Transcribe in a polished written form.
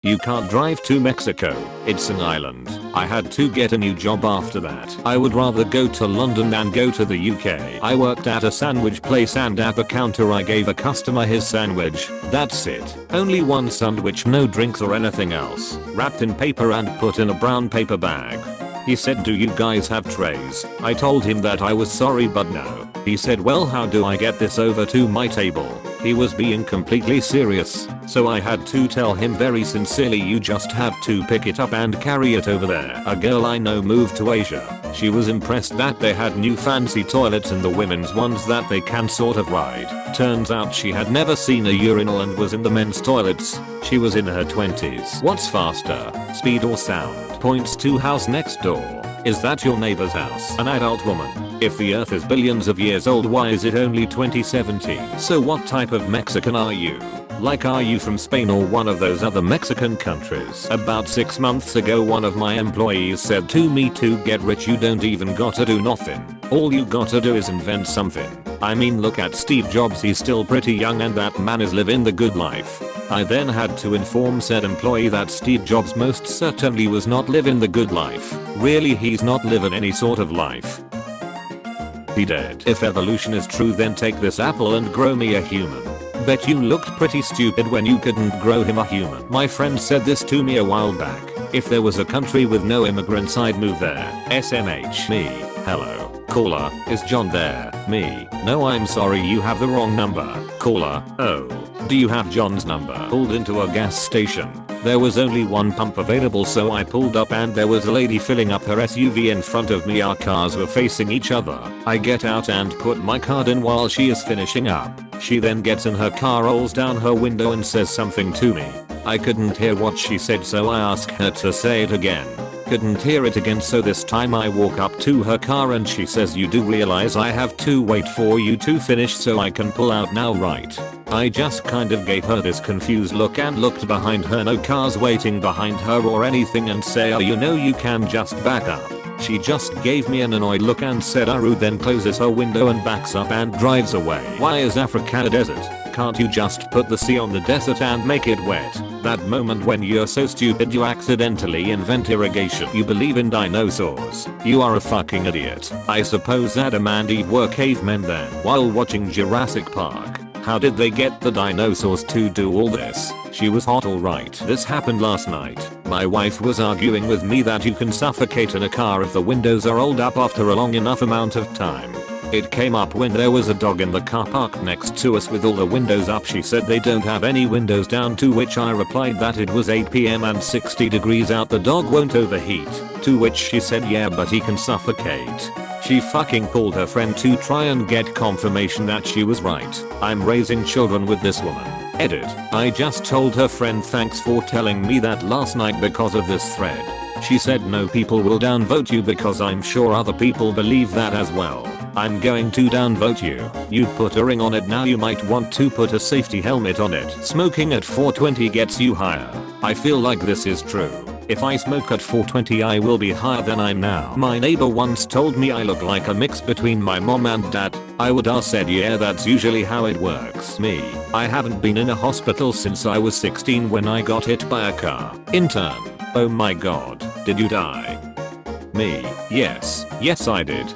You can't drive to Mexico. It's an island. I had to get a new job after that. I would rather go to London than go to the UK. I worked at a sandwich place and at the counter I gave a customer his sandwich. That's it. Only one sandwich, no drinks or anything else. Wrapped in paper and put in a brown paper bag. He said, do you guys have trays? I told him that I was sorry but no. He said, well, how do I get this over to my table? He was being completely serious, so I had to tell him very sincerely, you just have to pick it up and carry it over there. A girl I know moved to Asia. She was impressed that they had new fancy toilets and the women's ones that they can sort of ride. Turns out she had never seen a urinal and was in the men's toilets. She was in her 20s. What's faster, speed or sound? Points to house next door. Is that your neighbor's house? An adult woman. If the earth is billions of years old, why is it only 2070? So what type of Mexican are you? Like, are you from Spain or one of those other Mexican countries? About 6 months ago one of my employees said to me, to get rich you don't even gotta do nothing. All you gotta do is invent something. I mean, look at Steve Jobs, he's still pretty young and that man is living the good life. I then had to inform said employee that Steve Jobs most certainly was not living the good life. Really, he's not living any sort of life. He dead. If evolution is true, then take this apple and grow me a human. Bet you looked pretty stupid when you couldn't grow him a human. My friend said this to me a while back. If there was a country with no immigrants, I'd move there. SMH. Me. Hello. Caller, is John there? Me. No, I'm sorry, you have the wrong number. Caller, oh. Do you have John's number? Pulled into a gas station. There was only one pump available, so I pulled up and there was a lady filling up her SUV in front of me. Our cars were facing each other. I get out and put my card in while she is finishing up. She then gets in her car, rolls down her window and says something to me. I couldn't hear what she said, so I asked her to say it again. Couldn't hear it again, so this time I walk up to her car and she says, you do realize I have to wait for you to finish so I can pull out now, right? I just kind of gave her this confused look and looked behind her. No cars waiting behind her or anything, and say, oh, you know, you can just back up. She just gave me an annoyed look and said Aru, then closes her window and backs up and drives away. Why is Africa a desert? Can't you just put the sea on the desert and make it wet? That moment when you're so stupid you accidentally invent irrigation. You believe in dinosaurs. You are a fucking idiot. I suppose Adam and Eve were cavemen then. While watching Jurassic Park, how did they get the dinosaurs to do all this? She was hot, alright. This happened last night. My wife was arguing with me that you can suffocate in a car if the windows are rolled up after a long enough amount of time. It came up when there was a dog in the car park next to us with all the windows up. She said they don't have any windows down, to which I replied that it was 8 PM and 60 degrees out, the dog won't overheat. To which she said, yeah, but he can suffocate. She fucking called her friend to try and get confirmation that she was right. I'm raising children with this woman. Edit. I just told her friend thanks for telling me that last night because of this thread. She said no, people will downvote you because I'm sure other people believe that as well. I'm going to downvote you. You put a ring on it, now you might want to put a safety helmet on it. Smoking at 420 gets you higher. I feel like this is true. If I smoke at 420 I will be higher than I'm now. My neighbor once told me I look like a mix between my mom and dad. I would have said yeah, that's usually how it works. Me. I haven't been in a hospital since I was 16 when I got hit by a car. Intern. Oh my god. Did you die? Me. Yes. Yes I did.